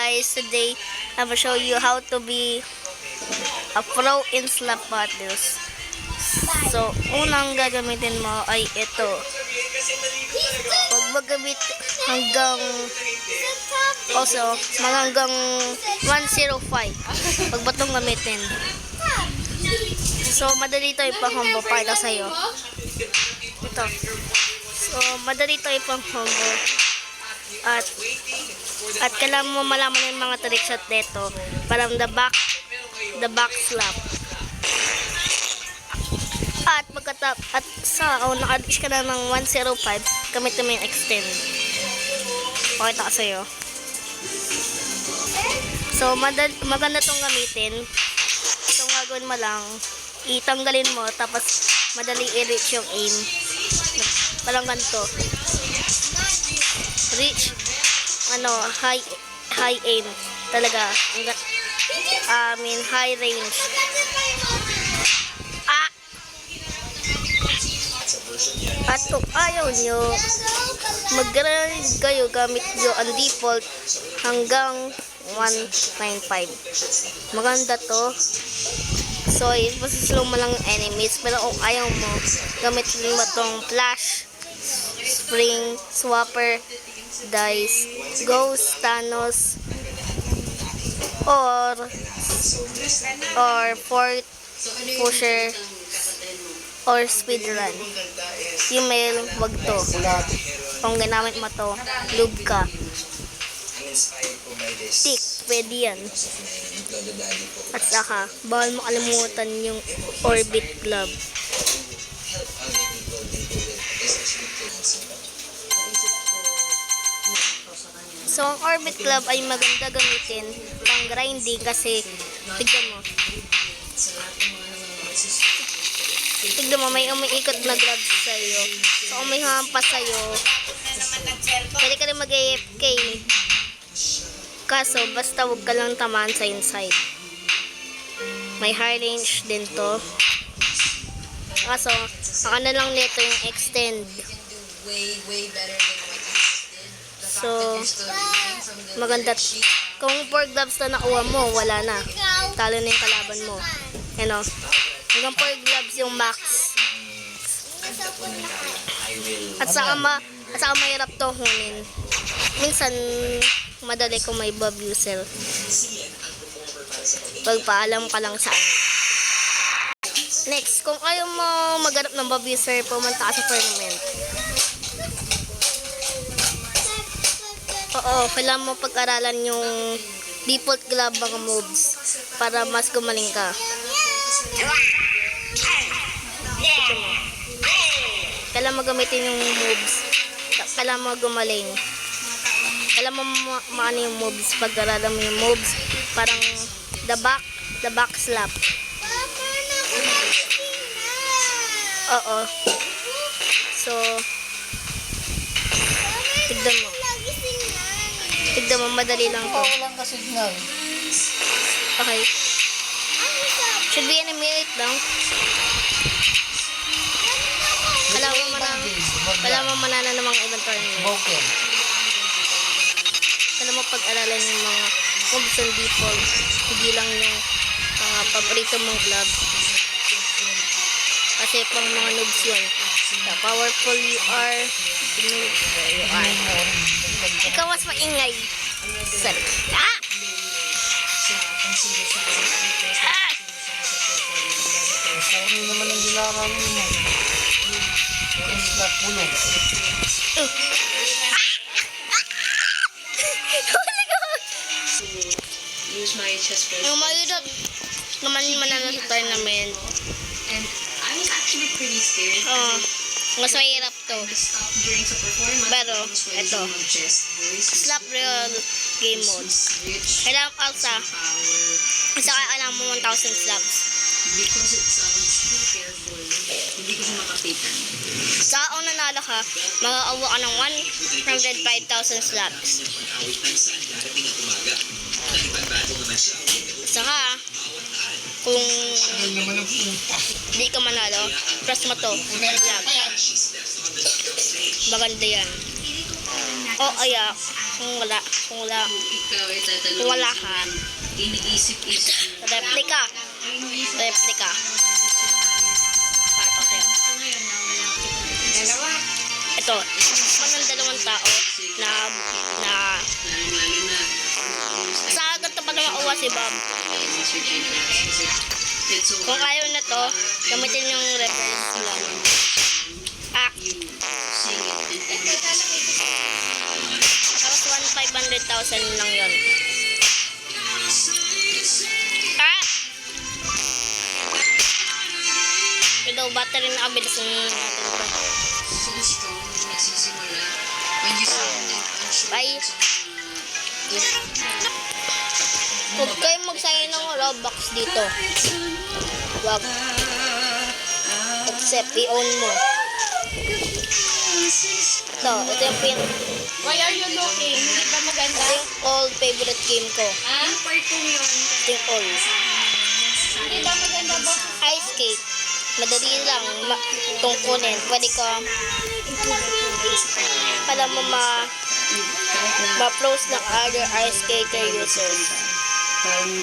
guys, today I will show you how to be a pro in slap battles. So, unang gagamitin mo ay ito. Huwag magamit hanggang hanggang 105. Huwag ba itong gamitin? So, madali ito ipang-combo para sa'yo. Ito. So, madali ito ipang-combo. At kailangan mo malaman yung mga trickshot dito. Parang the back slap. At naka-reach ka na ng 105, gamitin mo yung extend. Pakita ko sa'yo. So, maganda itong gamitin. So, gagawin mo lang, itanggalin mo, tapos madali i-reach yung aim. Parang ganito. Reach, high aim. Talaga. High range. At kung ayaw nyo, mag-grind kayo gamit nyo ang default hanggang 195. Maganda to. So, ipasaslow mo lang enemies. Pero kung ayaw mo, gamitin mo tong flash, spring, swapper, dice, ghost, Thanos, or fort pusher, or speedrun. Email, wag to. Kung ginamit mo to, lube ka. Tick, pwede yan. At saka, bawal mo kalimutan yung orbit glove. So, ang orbit glove ay maganda gamitin pang grinding kasi, tignan mo. Tignan mo, may umiikot na glove sa'yo. So, kung may hampas sa'yo, pwede ka rin mag-AFK. Kaso, basta huwag ka lang tamaan sa inside. May high range din to. Kaso, ako na lang nito yung extend. So, maganda. Kung 4 gloves na nakuha mo, wala na. Talo na yung kalaban mo. Hanggang 4 gloves yung max. At saka mahirap to hunin. Minsan, madali kung may bob user. Pagpaalam ka lang saan. Next, kung ayaw mo maghanap ng bob user, pumunta ka sa tournament. Oo, kailangan mo pag-aralan yung default glove mga moves para mas gumaling ka. Kailangan mo gamitin yung moves. Kailangan mo gumaling. Kailangan mo maano yung moves. Pag-aralan mo yung moves, parang the back slap. Oo. So, tignan mo. Tignan mo, madali lang to. Walang ka-signal. Okay. Should be in a minute lang. Wala mo manana ng mga ibang tournament. Okay. Kailangan mo pag-aralan yung mga moves and default. Hindi lang yung mga paborito mong glove. Kasi pang mga noobs yun. The powerful you are, you are. Ikaw mas maingay. Sorry. Sorry naman ang ginagawa mo. Yung slap pulong. Yung mahirap naman manalo sa tournament. And I was actually pretty scared. Mas mahirap to. Pero, ito. Slap real game mode. Kailangan pa saka alam mo 1,000 slaps. Because it sounds too careful, hindi ko siya makapitan. Sa kung nanalo ka, makakawa ka ng 105,000 slaps. Saka, kung hindi ka manalo, press mo to. Slap. Maganda yan. O, ayak. Kung wala. Ikaw ay tatanungin Kung wala sa ka. mga iniisip-isip mo. Replika. Pakita ko sa'yo. Dalawa. Ito. Ako ng dalawang tao na Lalong-lalo na. sa agad na pa naman uwa si Bob. Research and class. Kasi it's so Kung ayaw na to, gamitin yung reference lang. Ah, you sing it and edit tapos 1,500,000 lang yun. Ah! Ito, battery na kabilis ng so strong nung nagsisimula. When you sound like unsure Bye. Huwag kayo magsayang ng Robux dito. Wag. Except, i-own mo. Ito yung pin. Why are you looking? Hindi ba maganda? Ito yung old favorite game ko. Ah? Part 2 yun. Ito yung old. Hindi ba maganda ba? Ice skate. Madali lang itong kunin. Pwede ka para mo ma-close ng other ice skater users. Parang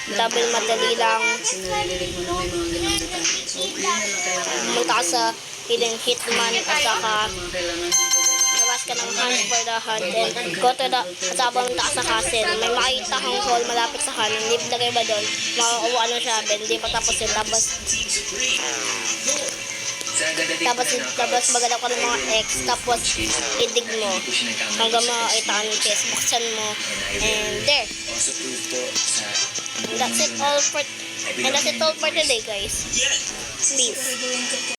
Double madali lang. kasi naririnig mo na may mga ganun detalye. So, yun na lang kaya Pumunta ka sa hidden hitman at saka mga kailangan labas ka ng hunt for the hunt and go to the at saka pumunta ka sa castle. May makikita kang hall malapit sa kanan. Lagay ba doon? Makakuha ng shovel. Hindi pa tapos yun. Tapos magalaw ka ng mga X. Tapos idig mo. Hanggang makakita ka ng chest. Buksan mo. And there. And that's it all for today, guys. Peace.